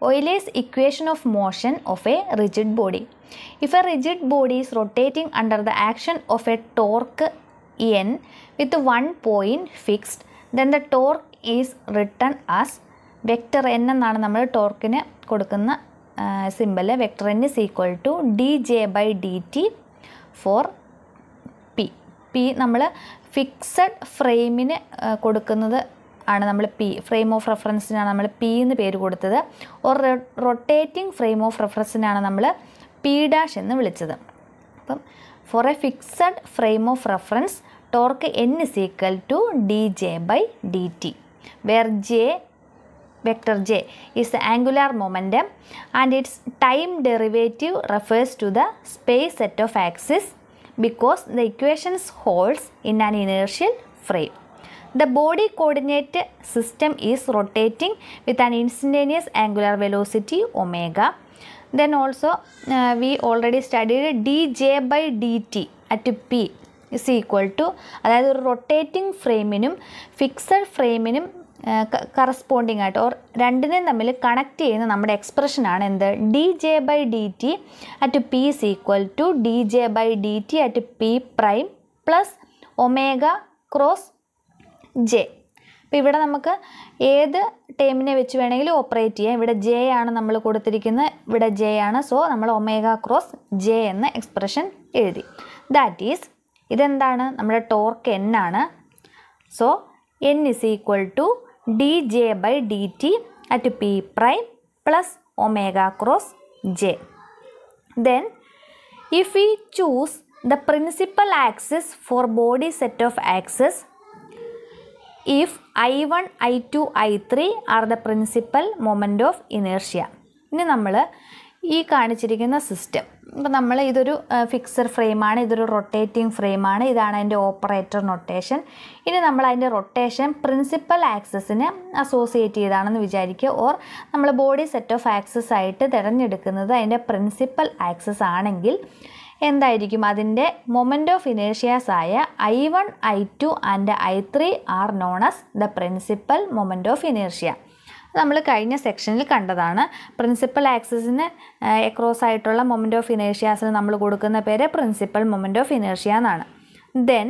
Euler's equation of motion of a rigid body. If a rigid body is rotating under the action of a torque n with one point fixed, then the torque is written as vector n എന്നാണ് നമ്മൾ ടോർക്കിന് കൊടുക്കുന്ന symbol. Vector n is equal to dj by dt for p. p നമ്മൾ fixed ഫ്രെയിമിന് കൊടുക്കുന്നത് ആണ് നമ്മൾ P. Frame of റെഫറൻസിനാണ് നമ്മൾ P എന്ന് പേര് കൊടുത്തത്. ഓർ റൊട്ടേറ്റിംഗ് ഫ്രെയിം ഓഫ് റെഫറൻസിനാണ് നമ്മൾ പി ഡാഷ് എന്ന് വിളിച്ചത്. അപ്പം for a fixed frame of reference torque n is equal to dj by dt, where j, vector j, is the angular momentum and its time derivative refers to the space set of axes because the equations holds in an inertial frame. The body coordinate system is rotating with an instantaneous angular velocity omega. Then also we already studied dj by dt at p is equal to, അതായത് ഒരു rotating ഫ്രെയിമിനും ഫിക്സഡ് ഫ്രെയിമിനും corresponding ആയിട്ട് or രണ്ടിനെയും തമ്മിൽ connect ചെയ്യുന്ന നമ്മുടെ എക്സ്പ്രഷനാണ് എന്ത്, D J by D T at P is equal to D J by D T at P prime plus omega cross J. അപ്പോൾ ഇവിടെ നമുക്ക് ഏത് ടേമിനെ വെച്ച് വേണമെങ്കിലും ഓപ്പറേറ്റ് ചെയ്യാം. ഇവിടെ ജെ ആണ് നമ്മൾ കൊടുത്തിരിക്കുന്നത്, ഇവിടെ ജെ ആണ്. സോ നമ്മൾ ഒമേഗ ക്രോസ് ജെ എന്ന എക്സ്പ്രഷൻ എഴുതി. ദാറ്റ് ഈസ് ഇതെന്താണ്, നമ്മുടെ ടോർക്ക് n ആണ്. So n is equal to dj by dt at p prime plus omega cross j. Then if we choose the principal axis for body set of axes, if I1, I2, I3 are the principal moment of inertia. ഇനി നമ്മൾ ഈ കാണിച്ചിരിക്കുന്ന system, ഇപ്പം നമ്മൾ ഇതൊരു fixed ഫ്രെയിമാണ്, ഇതൊരു rotating ഫ്രെയിമാണ്, ഇതാണ് അതിൻ്റെ ഓപ്പറേറ്റർ നൊട്ടേഷൻ. ഇനി നമ്മൾ അതിൻ്റെ റൊട്ടേഷൻ പ്രിൻസിപ്പൽ ആക്സസിന് അസോസിയേറ്റ് ചെയ്താണെന്ന് വിചാരിക്കുക. ഓർ നമ്മൾ ബോഡി സെറ്റ് ഓഫ് ആക്സസ് ആയിട്ട് തിരഞ്ഞെടുക്കുന്നത് അതിൻ്റെ പ്രിൻസിപ്പൽ ആക്സസ് ആണെങ്കിൽ എന്തായിരിക്കും, അതിൻ്റെ മൊമെൻ്റ് ഓഫ് ഇനേഷ്യാസ് ആയ I1, I2 and I3 are known as the principal moment of ഇനേഷ്യ. നമ്മൾ കഴിഞ്ഞ സെക്ഷനിൽ കണ്ടതാണ്. പ്രിൻസിപ്പൽ ആക്സിസിന് എക്രോസ് ആയിട്ടുള്ള മൊമെൻ്റ് ഓഫ് ഇനേഷ്യാസിന് നമ്മൾ കൊടുക്കുന്ന പേര് പ്രിൻസിപ്പൽ മൊമെൻ്റ് ഓഫ് ഇനേഷ്യ എന്നാണ്. Then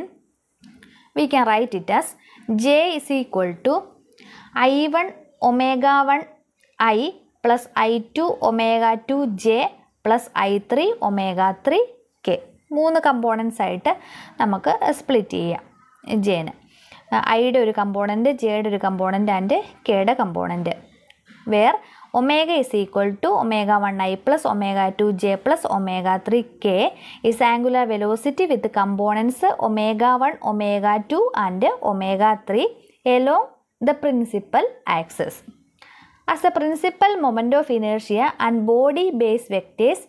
we can write it as J is equal to I1 omega 1 I plus I2 omega 2 J plus I3 omega 3 K. 3 components ആയിട്ട് നമുക്ക് സ്പ്ലിറ്റ് ചെയ്യാം ജെന്. ഐയുടെ ഒരു കമ്പോണൻറ്റ്, ജെയുടെ ഒരു കമ്പോണൻറ്റ് ആൻഡ് കെയുടെ component. Where omega is equal to omega 1 I plus omega 2 J plus omega 3 K is angular velocity with components omega 1, omega 2 and omega 3 along the principal axis. As the principal moment of inertia and body base vectors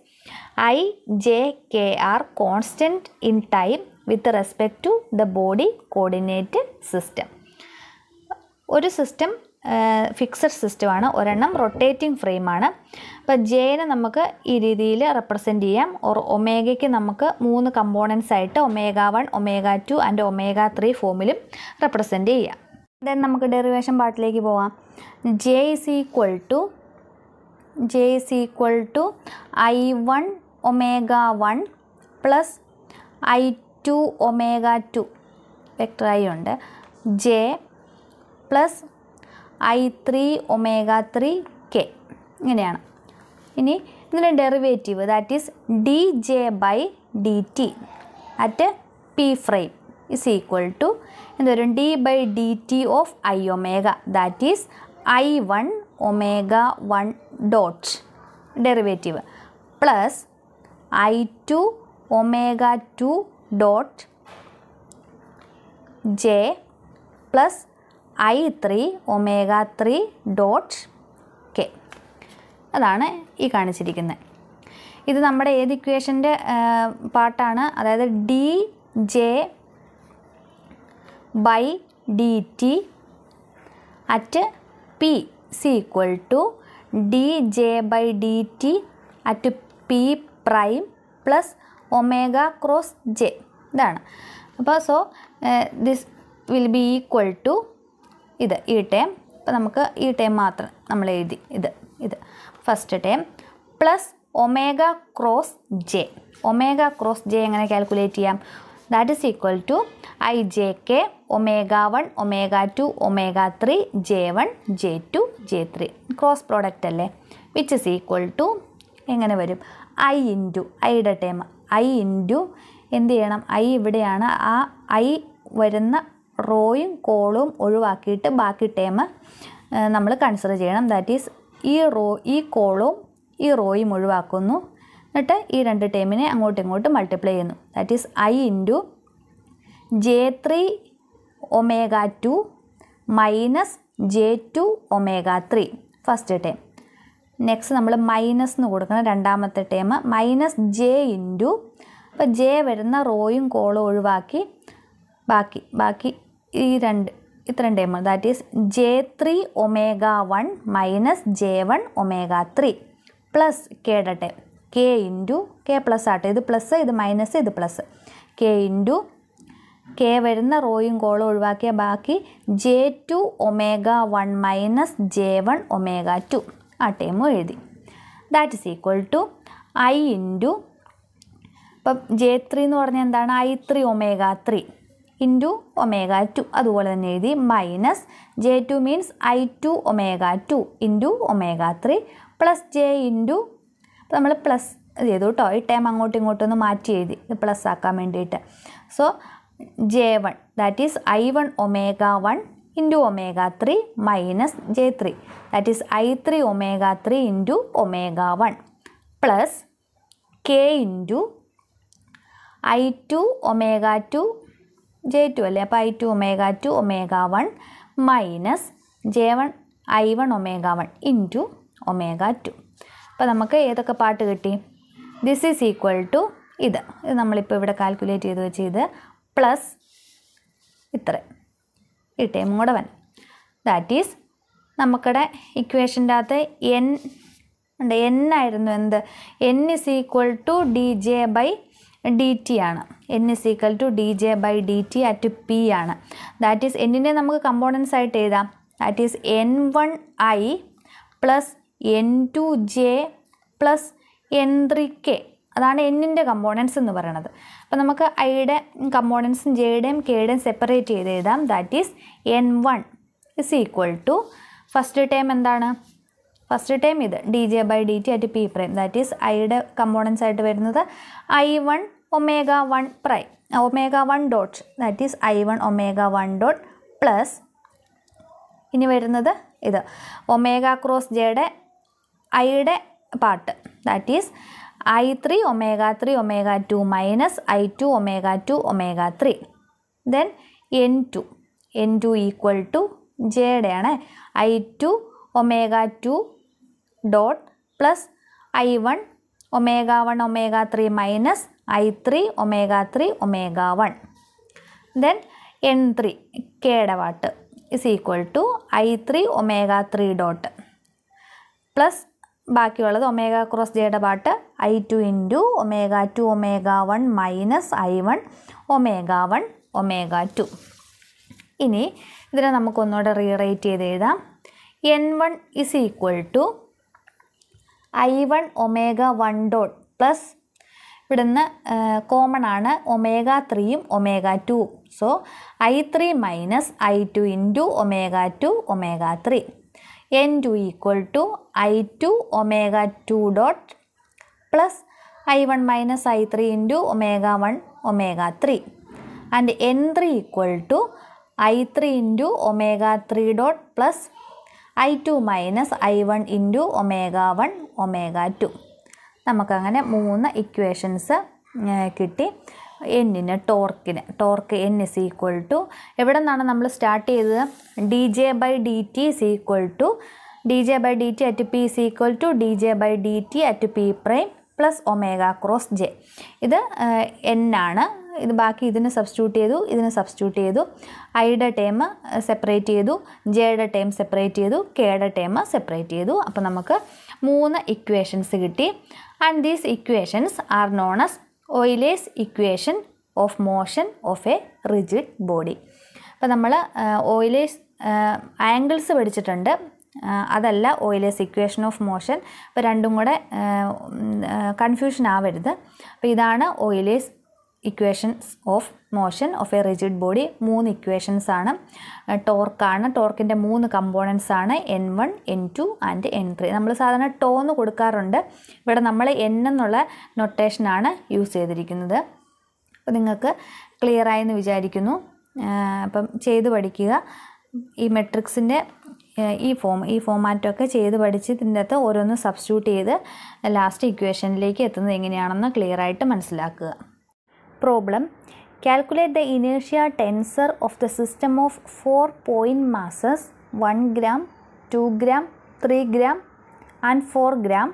I, j, k are constant in time with respect to the body coordinate system. ഒരു system fixed സിസ്റ്റമാണ്, ഒരെണ്ണം rotating ഫ്രെയിമാണ്. അപ്പോൾ ജെനെ നമുക്ക് ഈ രീതിയിൽ represent ചെയ്യാം. Or ഒമേഗയ്ക്ക് നമുക്ക് 3 components ആയിട്ട് ഒമേഗ 1, ഒമേഗ 2 ആൻഡ് ഒമേഗ 3 ഫോമിലും റെപ്രസെൻറ്റ് ചെയ്യാം. ദെൻ നമുക്ക് ഡെറിവേഷൻ പാർട്ടിലേക്ക് പോവാം. J is equal to I1 omega 1 plus I2 omega 2 vector I ഉണ്ട്, J plus I3 omega 3 K. ഇങ്ങനെയാണ്. ഇനി ഇതിൻ്റെ derivative that is D J by D T at P frame is equal to എന്തൊരു D by D T of I omega that is I1 omega 1 dot derivative plus I2 omega 2 dot J plus I3 omega 3 dot K. അതാണ് ഈ കാണിച്ചിരിക്കുന്നത്. ഇത് നമ്മുടെ ഏത് ഇക്വേഷൻ്റെ പാർട്ടാണ്, അതായത് D J by dt at p is equal to dj by dt at p prime plus omega cross j. ഇതാണ്. അപ്പോൾ so this will be equal to ഇത് ഈ ടേം. അപ്പോൾ നമുക്ക് ഈ ടേം മാത്രം നമ്മൾ എഴുതി ഇത് first term plus omega cross J. Omega cross J എങ്ങനെ കാൽക്കുലേറ്റ് ചെയ്യാം? That is equal to I J K omega 1 omega 2 omega 3 J1 J2 J3 cross product അല്ലേ, വിച്ച് ഇസ് ഈക്വൽ ടു എങ്ങനെ വരും? ഐ ഇൻറ്റു ഐയുടെ term I into എന്ത് ചെയ്യണം? I ഇവിടെയാണ്. ആ ഐ വരുന്ന റോയും കോളും ഒഴിവാക്കിയിട്ട് ബാക്കി ടേം നമ്മൾ കൺസിഡർ ചെയ്യണം. ദാറ്റ് ഈസ് ഈ കോളും ഈ റോയും ഒഴിവാക്കുന്നു. എന്നിട്ട് ഈ രണ്ട് ടേമിനെ അങ്ങോട്ടും ഇങ്ങോട്ടും മൾട്ടിപ്ലൈ ചെയ്യുന്നു. That is I into J3 omega 2 minus J2 omega 3 first term. Next നമ്മൾ മൈനസ് എന്ന് കൊടുക്കണം രണ്ടാമത്തെ ടേം. മൈനസ് ജെ ഇൻറ്റു അപ്പോൾ ജെ വരുന്ന റോയും കോളും ഒഴിവാക്കി ബാക്കി ഈ ഇത്രയും term. That is J3 omega 1 minus J1 omega 3 plus കെയുടെ term K into K plus ആട്ടെ, ഇത് പ്ലസ് ഇത് മൈനസ് ഇത് പ്ലസ് കെ ഇൻറ്റു കെ വരുന്ന റോയും കോളും ഒഴിവാക്കിയ ബാക്കി J2 omega 1 minus J1 omega 2 ആ ടേമും എഴുതി. That is equal to I into ഇപ്പം J3 എന്ന് പറഞ്ഞാൽ എന്താണ്? I3 ഒമേഗ 3 ഇൻറ്റു ഒമേഗ 2 അതുപോലെ തന്നെ എഴുതി. Minus J2 means I2 omega 2 into omega 3 plus J into അപ്പോൾ നമ്മൾ പ്ലസ് ചെയ്തു കേട്ടോ. ഈ ടൈം അങ്ങോട്ടും ഇങ്ങോട്ടും ഒന്ന് മാറ്റി എഴുതി ഇത് പ്ലസ് ആക്കാൻ വേണ്ടിയിട്ട്. So J1 that is I1 omega 1 into omega 3 minus J3 that is I3 omega 3 into omega 1 plus K into I2 omega 2 J2 അല്ലേ, അപ്പോൾ I2 omega 2 omega 1 minus J1 I1 omega 1 into omega 2. അപ്പോൾ നമുക്ക് ഏതൊക്കെ part കിട്ടി? This is equal to ഇത് നമ്മളിപ്പോൾ ഇവിടെ calculate ചെയ്ത് വെച്ച് ഇത് പ്ലസ് ഇത്ര ഈ ടൈമും കൂടെ വൻ. ദാറ്റ് ഈസ് നമുക്കിടെ ഇക്വേഷൻ്റെ അകത്ത് എൻ ഉണ്ട്. എൻ ആയിരുന്നു എന്ത്? N is equal to D J by D T ആണ്. N is equal to D J by D T at P ആണ്. ദാറ്റ് ഈസ് എന്നിൻ്റെ നമുക്ക് കമ്പോണൻസ് ആയിട്ട് എഴുതാം. That is N1I plus N2J plus N3K അതാണ് എന്നിൻ്റെ കമ്പോണൻസ് എന്ന് പറയുന്നത്. അപ്പോൾ നമുക്ക് ഐയുടെ കമ്പോണൻസും ജെയുടെയും കെയുടെയും സെപ്പറേറ്റ് ചെയ്ത് എഴുതാം. That is N1 is equal to first term എന്താണ്? ഫസ്റ്റ് ടൈം ഇത് D J by D T at P prime. That is ഐയുടെ കമ്പോണൻസ് ആയിട്ട് വരുന്നത് I1 omega 1 prime omega 1 dot that is I1 omega 1 dot plus ഇനി വരുന്നത് ഇത് omega cross ജെയുടെ ഐയുടെ part that is I3 omega 3 omega 2 minus I2 omega 2 omega 3 then N2 equal to ജെയുടെ ആണ് I2 omega 2 dot plus I1 omega 1 omega 3 minus I3 omega 3 omega 1 then N3 കെയുടെ part is equal to I3 omega 3 dot plus ബാക്കിയുള്ളത് omega cross ജെയുടെ part I2 into omega 2 omega 1 minus I1 omega 1 omega 2. ഇനി ഇതിനെ നമുക്കൊന്നുകൂടെ rewrite ചെയ്ത് എഴുതാം. N1 is equal to I1 omega 1 dot plus ഇവിടുന്ന് common ആണ് ഒമേഗ 3യും omega 2. So I3 minus I2 into omega 2 omega 3. N2 equal to I2 omega 2 dot plus I1 minus I3 into omega 1 omega 3 and N3 equal to I3 into omega 3 dot plus I2 minus I1 into omega 1 omega 2. നമുക്കങ്ങനെ 3 equations കിട്ടി. എന്നിന് torque N is equal to എവിടെ നിന്നാണ് നമ്മൾ start ചെയ്തത്? D J by D T is equal to D J by D T at P is equal to D J by D T at P prime plus omega cross J. ഇത് N ആണ്. ഇത് ബാക്കി ഇതിന് substitute ചെയ്തു ഐയുടെ term separate ചെയ്തു, ജെയുടെ term separate ചെയ്തു, കെയുടെ ടേം സെപ്പറേറ്റ് ചെയ്തു. അപ്പോൾ നമുക്ക് 3 ഇക്വേഷൻസ് കിട്ടി. And these equations R known as Euler's equation of motion of A rigid body. അപ്പോൾ നമ്മൾ ഓയിലേഴ്സ് ആംഗിൾസ് പഠിച്ചിട്ടുണ്ട്. അതല്ല ഓയിലേഴ്സ് ഇക്വേഷൻ ഓഫ് മോഷൻ. അപ്പോൾ രണ്ടും കൂടെ കൺഫ്യൂഷൻ ആവരുത്. അപ്പോൾ ഇതാണ് Euler's equations of motion of A rigid body. 3 equations ആണ്. ടോർക്കാണ്. ടോർക്കിൻ്റെ 3 കമ്പോണൻസ് ആണ് N1, N2 ആൻഡ് N3. നമ്മൾ സാധാരണ ടോ എന്ന് കൊടുക്കാറുണ്ട്. ഇവിടെ നമ്മൾ N എന്നുള്ള നൊട്ടേഷനാണ് യൂസ് ചെയ്തിരിക്കുന്നത്. അപ്പോൾ നിങ്ങൾക്ക് ക്ലിയർ ആയെന്ന് വിചാരിക്കുന്നു. അപ്പം ചെയ്ത് പഠിക്കുക. ഈ മെട്രിക്സിൻ്റെ ഈ ഫോമാറ്റൊക്കെ ചെയ്ത് പഠിച്ച് ഇതിൻ്റെ അകത്ത് ഓരോന്ന് സബ്സ്റ്റിറ്റ്യൂട്ട് ചെയ്ത് ലാസ്റ്റ് ഇക്വേഷനിലേക്ക് എത്തുന്നത് എങ്ങനെയാണെന്ന് ക്ലിയർ ആയിട്ട് മനസ്സിലാക്കുക. Problem: calculate the inertia tensor of the system of 4 point masses 1 gram, 2 gram, 3 gram and 4 gram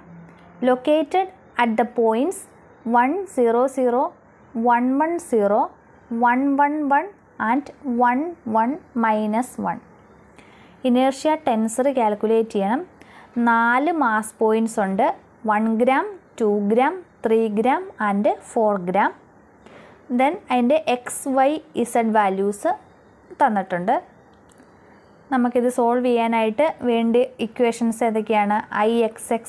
located at the points 1, 0, 0, 1, 1, 0, 1, 1, 1 and 1, 1, minus 1. Inertia tensor calculate ചെയ്യണം. 4 മാസ് പോയിൻറ്റ്സ് ഉണ്ട്. 1 gram, 2 gram, 3 gram and 4 gram. Then അതിൻ്റെ XYZ values തന്നിട്ടുണ്ട്. നമുക്കിത് solve ചെയ്യാനായിട്ട് വേണ്ടി equations ഏതൊക്കെയാണ്? IXX,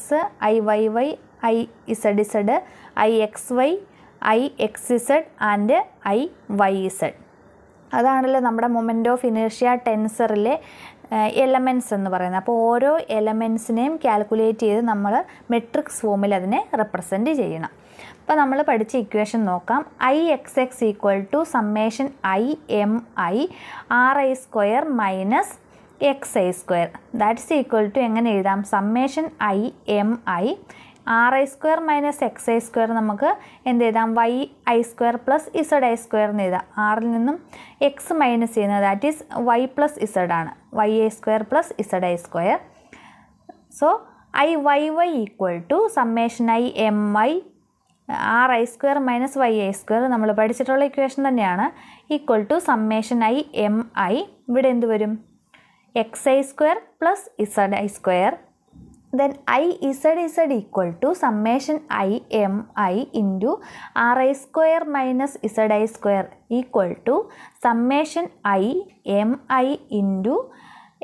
IYY, IZZ, IXY, IXZ and IYZ. അതാണല്ലോ നമ്മുടെ മൊമെൻ്റ് ഓഫ് ഇനേർഷ്യ ടെൻസറിലെ എലമെൻറ്റ്സ് എന്ന് പറയുന്നത്. അപ്പോൾ ഓരോ എലമെൻറ്റ്സിനെയും കാൽക്കുലേറ്റ് ചെയ്ത് നമ്മൾ മെട്രിക്സ് ഫോമിൽ അതിനെ റെപ്രസെൻറ്റ് ചെയ്യണം. അപ്പോൾ നമ്മൾ പഠിച്ച ഇക്വേഷൻ നോക്കാം. IXX equal to summation IMI RI² minus XI². That's equal to എങ്ങനെ എഴുതാം? Summation IMI RI² minus XI² നമുക്ക് എന്ത് എഴുതാം? YI² പ്ലസ് ZI² എന്ന് എഴുതാം. ആറിൽ നിന്നും X മൈനസ് ചെയ്യുന്നത് that is Y plus Z ആണ്. YI² plus ZI². So IYY equal to summation IMI RI² minus YI² നമ്മൾ പഠിച്ചിട്ടുള്ള ഇക്വേഷൻ തന്നെയാണ്. ഈക്വൽ ടു സമ്മേഷൻ IMI ഇവിടെ എന്ത് വരും? XI² plus ZI². then IZZ equal to summation IMI into RI² minus ZI² equal to summation IMI into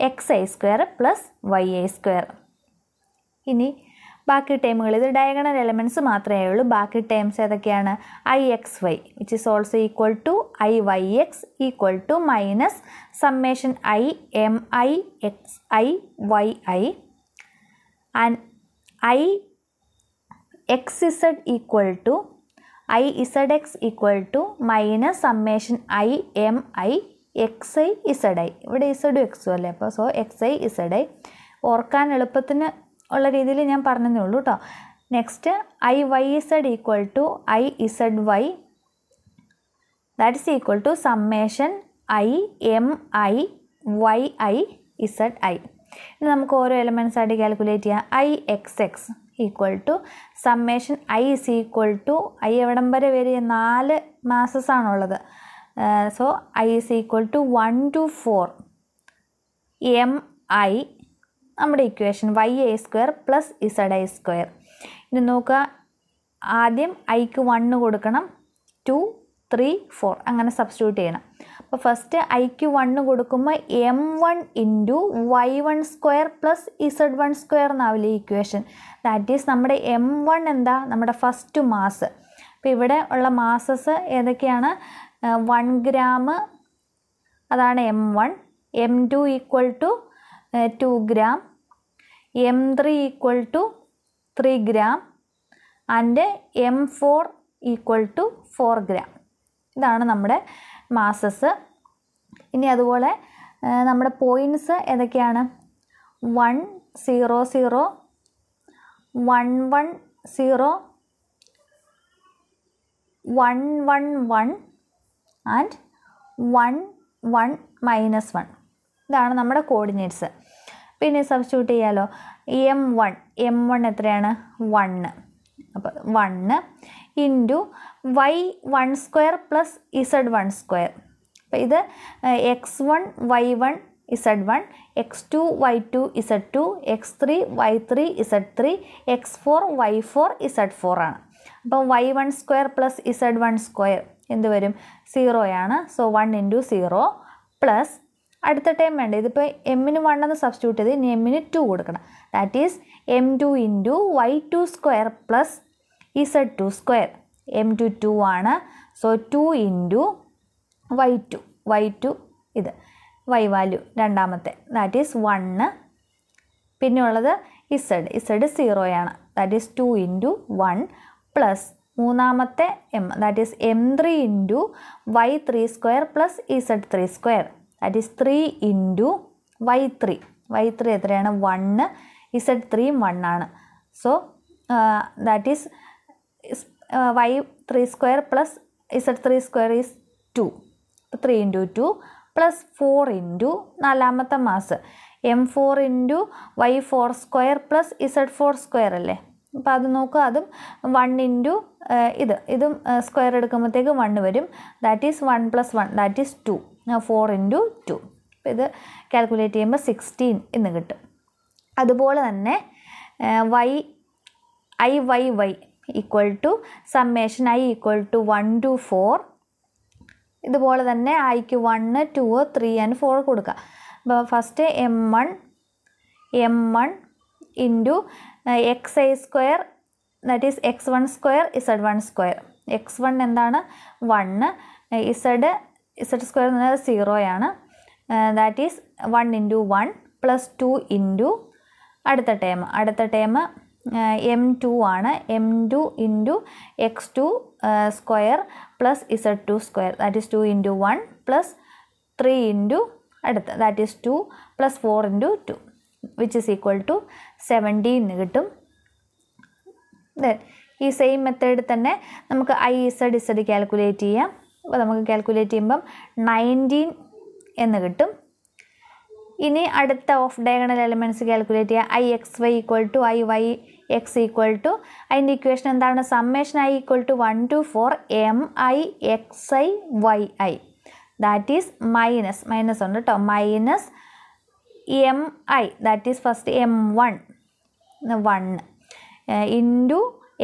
XI² plus YI². ഇനി ബാക്കി ടേമുകൾ ഇത് diagonal elements മാത്രമേ ഉള്ളൂ. ബാക്കി ടേംസ് ഏതൊക്കെയാണ്? IXY which is also equal to IYX equal to minus summation IMI XIYI and IXZ equal to IZX equal to minus summation IMI XIZI. ഇവിടെ ഇസഡും എക്സും അല്ലേ, അപ്പോൾ സോ XIZI ഓർക്കാൻ എളുപ്പത്തിന് ഉള്ള രീതിയിൽ ഞാൻ പറഞ്ഞതേ ഉള്ളൂ കേട്ടോ. Next IYZ equal to IZY that is equal to summation IMI YIZI. ഇനി നമുക്ക് ഓരോ എലമെൻറ്റ്സ് ആയിട്ട് കാൽക്കുലേറ്റ് ചെയ്യാം. IXX equal to summation I is equal to I എവിടം വരെ വരെ 4 മാസസ് ആണുള്ളത്. So I is equal to 1 to 4 MI നമ്മുടെ ഇക്വേഷൻ YI² പ്ലസ് ZI². ഇനി നോക്കുക, ആദ്യം Iക്ക് 1 കൊടുക്കണം, 2, 3, 4 അങ്ങനെ സബ്സ്റ്റിറ്റ്യൂട്ട് ചെയ്യണം. അപ്പോൾ ഫസ്റ്റ് Iക്ക് 1 കൊടുക്കുമ്പോൾ M1 into Y1² plus Z1² എന്നാവില്ലേ ഇക്വേഷൻ. ദാറ്റ് ഈസ് നമ്മുടെ M1 എന്താ? നമ്മുടെ ഫസ്റ്റ് മാസ്. അപ്പോൾ ഇവിടെ ഉള്ള മാസസ് ഏതൊക്കെയാണ്? 1 gram അതാണ് M1, M2 equal to 2 gram, M3 equal to 3 gram and M4 equal to 4 gram. ഇതാണ് നമ്മുടെ മാസസ്. ഇനി അതുപോലെ നമ്മുടെ പോയിൻറ്റ്സ് ഏതൊക്കെയാണ്? 1, 0, 0, 1, 1, 0, 1, 1, 1 ആൻഡ് 1, 1, minus 1. ഇതാണ് നമ്മുടെ കോർഡിനേറ്റ്സ്. പിന്നെ സബ്സ്റ്റിറ്റ്യൂട്ട് ചെയ്യാമല്ലോ. M1 എത്രയാണ്? 1. അപ്പോൾ 1 ഇൻറ്റു Y1² പ്ലസ് Z1². അപ്പോൾ ഇത് X1 Y1 Z1, X2 Y2 Z2, X3 Y3 Z3, X4 Y4 Z4 ആണ്. അപ്പോൾ Y1² പ്ലസ് Z1² എന്ത് വരും? 0 ആണ്. സോ 1 ഇൻറ്റു 0 പ്ലസ് അടുത്ത ടൈം വേണ്ട, ഇതിപ്പോൾ എമ്മിന് 1 എന്ന് സബ്സ്റ്റിറ്റ്യൂട്ട് ചെയ്ത് ഇനി എമ്മിന് 2 കൊടുക്കണം. That is m2 into y2 square plus z2 square. m2 2 ആണ്. സോ 2 ഇൻറ്റു y2 ഇത് y വാല്യൂ രണ്ടാമത്തെ ദാറ്റ് ഈസ് 1. പിന്നെ ഉള്ളത് z 0 ആണ്. ദാറ്റ് ഈസ് 2 ഇൻറ്റു 1 പ്ലസ് മൂന്നാമത്തെ m that is m3 into y3 square plus z3 square. That is 3 into y3 എത്രയാണ് 1, z3 1 ആണ്. So that is y3 square plus z3 square is 2. 3 into 2 plus 4 into നാലാമത്തെ mass m4 into y4 square plus z4 square അല്ലേ. അപ്പോൾ അത് നോക്കുക, അതും 1 into ഇതും square എടുക്കുമ്പോഴത്തേക്ക് 1 വരും. That is 1 plus 1 that is 2. 4 into 2. അപ്പോൾ ഇത് കാൽക്കുലേറ്റ് ചെയ്യുമ്പോൾ 16 എന്ന് കിട്ടും. അതുപോലെ തന്നെ y equal to summation i equal to 1 to 4. ഇതുപോലെ തന്നെ iക്ക് 1, 2, 3 and 4 കൊടുക്കുക. അപ്പോൾ first m1 into xi square that is x1 square z1 square. x1 എന്താണ് 1, z സ്ക്വയർ എന്ന് പറഞ്ഞാൽ 0 ആണ്. That is 1 into 1 plus 2 into അടുത്ത ടേം m2 ആണ്. m2 into x2 square plus z2 square that is 2 into 1 plus 3 into that is 2 plus 4 into 2 which is equal to 17 കിട്ടും. ഈ same മെത്തേഡിൽ തന്നെ നമുക്ക് z കാൽക്കുലേറ്റ് ചെയ്യാം. അപ്പോൾ നമുക്ക് കാൽക്കുലേറ്റ് ചെയ്യുമ്പം 19 എന്ന് കിട്ടും. ഇനി അടുത്ത ഓഫ് ഡയഗണൽ എലിമെൻറ്റ്സ് കാൽക്കുലേറ്റ് ചെയ്യുക. ixy equal to iyx equal to അതിൻ്റെ ഇക്വേഷൻ എന്താണ്? Summation i equal to 1 to 4 mixi yi that is minus ഉണ്ട് കേട്ടോ, minus mi that is first m1 ഇൻറ്റു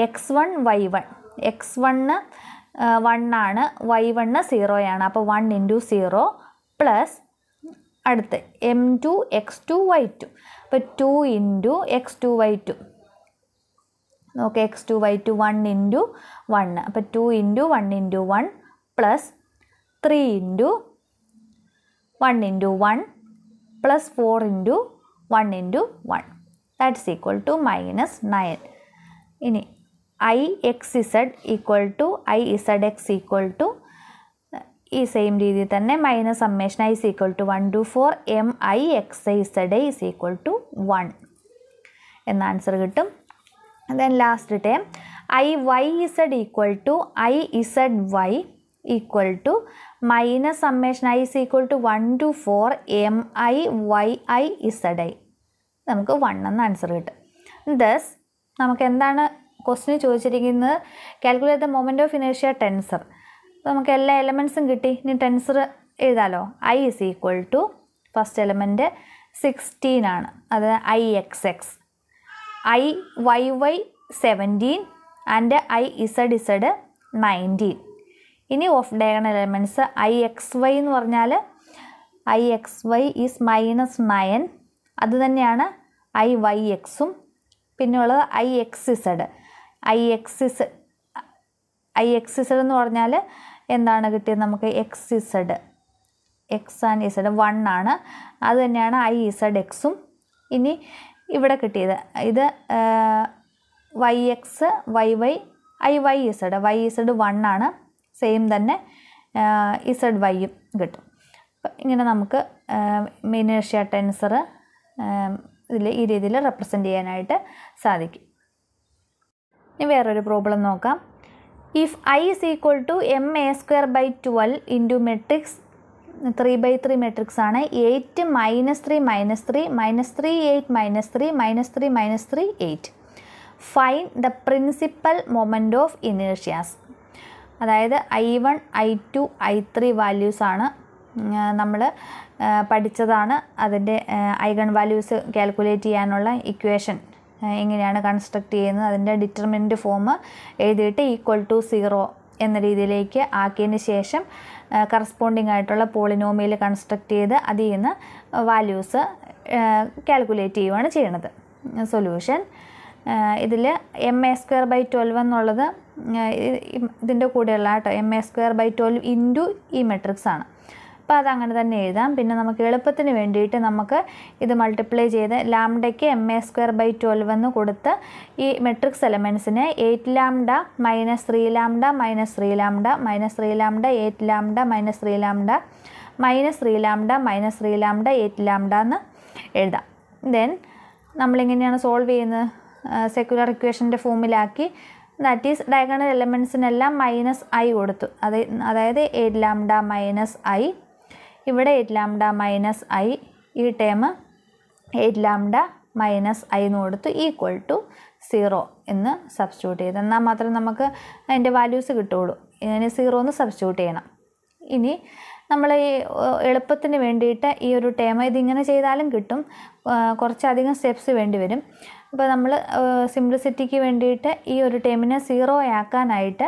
x1 y1. x1 1 ആണ്, y1 0 ആണ്. അപ്പോൾ 1 into 0 plus അടുത്ത് m2 x2 y2. അപ്പോൾ 2 ഇൻറ്റു x2 y2 നോക്കുക, x2 y2 1 ഇൻറ്റു 1. അപ്പോൾ 2 into 1 into 1 plus 3 into 1 into 1 plus 4 into 1 into 1 that's equal to -9. ഇനി ixz equal to izx equal to ഈ same രീതിയിൽ തന്നെ minus summation i equal to 1 to 4 mixi is equal to 1 എന്ന answer കിട്ടും. Then last term iyz equal to izy equal to minus summation i equal to 1 to 4 miyizi നമുക്ക് 1 എന്ന answer കിട്ടും. Thus നമുക്ക് എന്താണ് ക്വസ്റ്റിന് ചോദിച്ചിരിക്കുന്നത്? Calculate the moment of inertia tensor. അപ്പോൾ നമുക്ക് എല്ലാ എലമെൻറ്റ്സും കിട്ടി. ഇനി ടെൻസർ എഴുതാലോ. i is equal to first element 16 ആണ്, അത് ixx, iyy 17 ആൻഡ് izz 19. ഇനി ഓഫ് ഡയഗണൽ എലമെൻറ്റ്സ് ixy എന്ന് പറഞ്ഞാൽ ixy ഈസ് -9, അത് തന്നെയാണ് iyxും. പിന്നെ ഉള്ളത് ixz എന്ന് പറഞ്ഞാൽ എന്താണ് കിട്ടിയത് നമുക്ക്? xz x ആൻഡ് z 1 ആണ്, അത് തന്നെയാണ് izxും. ഇനി ഇവിടെ കിട്ടിയത് ഇത് yx yy iyz 1 ആണ്, സെയിം തന്നെ യും കിട്ടും. ഇങ്ങനെ നമുക്ക് ഇനേർഷ്യ ടെൻസർ ഈ രീതിയിൽ റെപ്രസെൻ്റ് ചെയ്യാനായിട്ട് സാധിക്കും. ഇനി വേറൊരു പ്രോബ്ലം നോക്കാം. If i is equal to ma²/12 into matrix 3/3 matrix ആണ് 8 -3 -3 -3 8 -3 -3 -3 8. Find the principal moment of inertias. അതായത് i1 i2 i3 വാല്യൂസാണ് നമ്മൾ പഠിച്ചതാണ്. അതിൻ്റെ ഐഗൺ വാല്യൂസ് കാൽക്കുലേറ്റ് ചെയ്യാനുള്ള ഇക്വേഷൻ എങ്ങനെയാണ് കൺസ്ട്രക്റ്റ് ചെയ്യുന്നത്, അതിൻ്റെ ഡിറ്റർമിനൻ്റ് ഫോം എഴുതിയിട്ട് ഈക്വൽ ടു 0 എന്ന രീതിയിലേക്ക് ആക്കിയതിന് ശേഷം കറസ്പോണ്ടിങ് ആയിട്ടുള്ള പോളിനോമിയൽ കൺസ്ട്രക്റ്റ് ചെയ്ത് അതിൽ നിന്ന് വാല്യൂസ് കാൽക്കുലേറ്റ് ചെയ്യുകയാണ് ചെയ്യുന്നത്. സൊല്യൂഷൻ ഇതിൽ ma²/12 എന്നുള്ളത് ഇതിൻ്റെ കൂടെയുള്ള കേട്ടോ ma²/12 ഇൻറ്റു ഈ മെട്രിക്സ് ആണ്. അപ്പോൾ അതങ്ങനെ തന്നെ എഴുതാം. പിന്നെ നമുക്ക് എളുപ്പത്തിന് വേണ്ടിയിട്ട് നമുക്ക് ഇത് മൾട്ടിപ്ലൈ ചെയ്ത് ലാംഡയ്ക്ക് ma²/12 എന്ന് കൊടുത്ത് ഈ മെട്രിക്സ് എലമെൻസിനെ 8 lambda minus 3 lambda minus 3 lambda minus 3 lambda 8 lambda minus 3 lambda minus 3 lambda minus 3 lambda 8 lambda എന്ന് എഴുതാം. ദെൻ നമ്മളിങ്ങനെയാണ് സോൾവ് ചെയ്യുന്നത്. സെക്യുലർ ഇക്വേഷൻ്റെ ഫോമിലാക്കി ദാറ്റ് ഈസ് ഡയഗണൽ എലമെൻസിനെല്ലാം -i കൊടുത്തു. അതായത് 8 ലാംഡ മൈനസ് i, ഇവിടെ 8 ലാംഡ മൈനസ് i, ഈ ടേം 8 ലാംഡ മൈനസ് i എന്ന് കൊടുത്തു ഈക്വൽ ടു 0 എന്ന് സബ്സ്റ്റിറ്റ്യൂട്ട് ചെയ്ത് എന്നാൽ മാത്രമേ നമുക്ക് അതിൻ്റെ വാല്യൂസ് കിട്ടുകയുള്ളൂ. ഇതിന് 0 എന്ന് സബ്സ്റ്റിറ്റ്യൂട്ട് ചെയ്യണം. ഇനി നമ്മൾ ഈ എളുപ്പത്തിന് വേണ്ടിയിട്ട് ഈ ഒരു ടേം ഇതിങ്ങനെ ചെയ്താലും കിട്ടും, കുറച്ചധികം സ്റ്റെപ്സ് വേണ്ടി വരും. അപ്പോൾ നമ്മൾ സിംപ്ലിസിറ്റിക്ക് വേണ്ടിയിട്ട് ഈ ഒരു ടേമിനെ 0 ആക്കാനായിട്ട്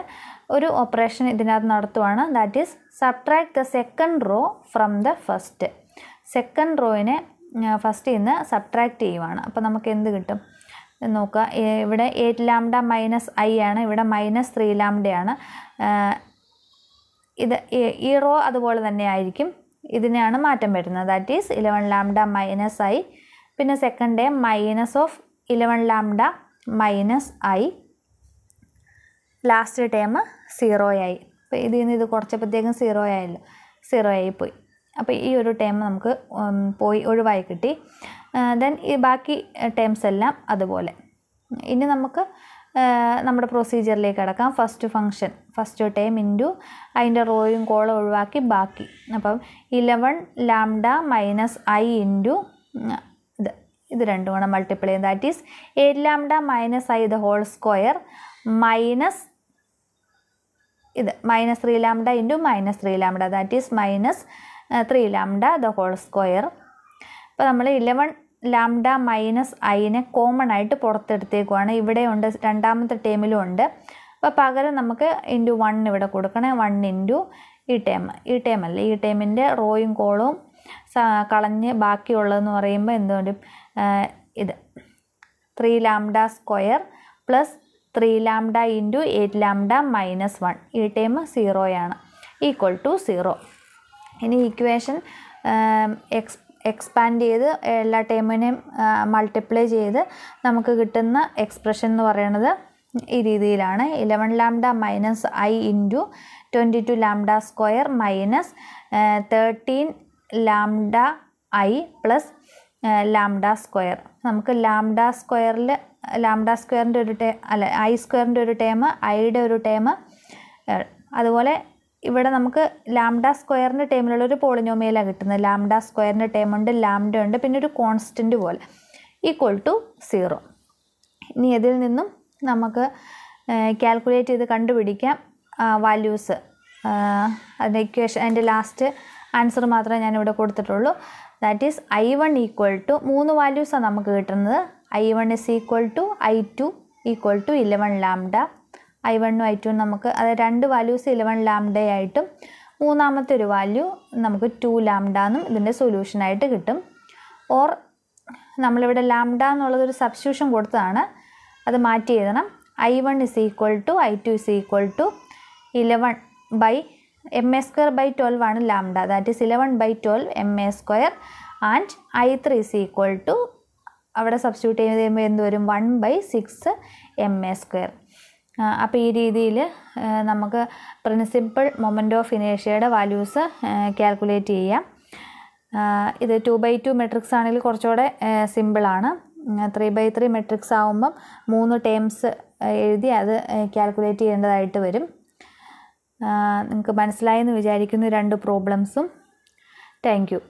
ഒരു ഓപ്പറേഷൻ ഇതിനകത്ത് നടത്തുവാണ്. That is subtract the second row from the first. Second റോയിനെ ഫസ്റ്റിൽ നിന്ന് സബ്ട്രാക്ട് ചെയ്യുവാണ്. അപ്പോൾ നമുക്ക് എന്ത് കിട്ടും നോക്കുക. ഇവിടെ 8 ലാംഡ മൈനസ് i ആണ്, ഇവിടെ മൈനസ് 3 ലാംഡയാണ്. ഇത് ഈ റോ അതുപോലെ തന്നെ ആയിരിക്കും, ഇതിനെയാണ് മാറ്റം വരുന്നത്. That is 11 lambda minus i, പിന്നെ second term minus of 11 lambda minus i, last term 0 ആയി. അപ്പോൾ ഇതിൽ നിന്ന് ഇത് കുറച്ചപ്പോഴത്തേക്കും 0 ആയല്ലോ, 0 ആയി പോയി. അപ്പോൾ ഈ ഒരു ടേം നമുക്ക് പോയി ഒഴിവായി കിട്ടി. ദെൻ ഈ ബാക്കി ടേംസ് എല്ലാം അതുപോലെ. ഇനി നമുക്ക് നമ്മുടെ പ്രൊസീജിയറിലേക്ക് കിടക്കാം. First function first term into അതിൻ്റെ റോയും കോളം ഒഴിവാക്കി ബാക്കി. അപ്പം 11 ലാംഡ മൈനസ് i ഇൻറ്റു ഇത് രണ്ടും കൂടെ മൾട്ടിപ്ലൈ ചെയ്യും. That is 8 lambda minus i the whole square minus ഇത് minus 3 lambda into minus 3 lambda that is minus 3 lambda the whole square. അപ്പോൾ നമ്മൾ 11 ലാംഡ മൈനസ് ഐനെ കോമൺ ആയിട്ട് പുറത്തെടുത്തേക്കുവാണ്. ഇവിടെ ഉണ്ട്, രണ്ടാമത്തെ ടേമിലും ഉണ്ട്. അപ്പോൾ പകരം നമുക്ക് ഇൻറ്റു 1 ഇവിടെ കൊടുക്കണം. 1 ഇൻറ്റു ഈ ടേം അല്ല, ഈ ടേമിൻ്റെ റോയും കോളവും കളഞ്ഞ് ബാക്കിയുള്ളതെന്ന് പറയുമ്പോൾ എന്തുകൊണ്ടും ഇത് 3 lambda square plus 3 lambda into 8 lambda minus 1, ഈ ടേം 0 ആണ്, ഈക്വൽ ടു 0. ഇനി ഇക്വേഷൻ എക്സ്പാൻഡ് ചെയ്ത് എല്ലാ ടേമിനെയും മൾട്ടിപ്ലൈ ചെയ്ത് നമുക്ക് കിട്ടുന്ന എക്സ്പ്രഷൻ എന്ന് പറയുന്നത് ഈ രീതിയിലാണ്. 11 lambda minus i into 22 lambda square minus 13 lambda i plus lambda square. നമുക്ക് ലാംഡ സ്ക്വയറിൻ്റെ ഒരു i സ്ക്വയറിൻ്റെ ഒരു ടേം, ഐയുടെ ഒരു ടേം, അതുപോലെ ഇവിടെ നമുക്ക് ലാംഡ സ്ക്വയറിൻ്റെ ടേമിലുള്ളൊരു പോളിനോമിയലാണ് കിട്ടുന്നത്. ലാംഡ സ്ക്വയറിൻ്റെ ടേമുണ്ട്, ലാംഡ ഉണ്ട്, പിന്നെ ഒരു കോൺസ്റ്റൻറ്റ് പോലെ ഈക്വൽ ടു 0. ഇനി ഇതിൽ നിന്നും നമുക്ക് കാൽക്കുലേറ്റ് ചെയ്ത് കണ്ടുപിടിക്കാം വാല്യൂസ്. അതിൻ്റെ ഇക്വേഷൻ അതിൻ്റെ ലാസ്റ്റ് ആൻസർ മാത്രമേ ഞാനിവിടെ കൊടുത്തിട്ടുള്ളൂ. That is i1 equal to 3 വാല്യൂസാണ് നമുക്ക് കിട്ടുന്നത്. i1 is equal to i2 equal to 11 lambda. i1ഉം i2ഉം നമുക്ക് അതായത് 2 വാല്യൂസ് 11 ലാംഡയായിട്ടും മൂന്നാമത്തെ ഒരു വാല്യൂ നമുക്ക് 2 ലാംഡ എന്നും ഇതിൻ്റെ സൊല്യൂഷനായിട്ട് കിട്ടും. ഓർ നമ്മളിവിടെ ലാംഡ എന്നുള്ളതൊരു സബ്സ്റ്റിറ്റ്യൂഷൻ കൊടുത്തതാണ്, അത് മാറ്റി എഴുതണം. i1 is equal to i2 is equal to 11 by ma²/12 ആണ് lambda. That is 11/12 ma² and i3 is equal to അവിടെ സബ്സ്റ്റിറ്റ്യൂട്ട് ചെയ്ത് കഴിയുമ്പോൾ എന്ത് വരും 1/6 ma². അപ്പോൾ ഈ രീതിയിൽ നമുക്ക് പ്രിൻസിപ്പൽ മൊമെൻ്റ് ഓഫ് ഇനേർഷ്യയുടെ വാല്യൂസ് കാൽക്കുലേറ്റ് ചെയ്യാം. ഇത് 2/2 മെട്രിക്സ് ആണെങ്കിൽ കുറച്ചുകൂടെ സിമ്പിളാണ്. 3/3 മെട്രിക്സ് ആകുമ്പം 3 ടേംസ് എഴുതി അത് കാൽക്കുലേറ്റ് ചെയ്യേണ്ടതായിട്ട് വരും. നിങ്ങൾക്ക് മനസ്സിലായെന്ന് വിചാരിക്കുന്നു 2 പ്രോബ്ലംസും. Thank you.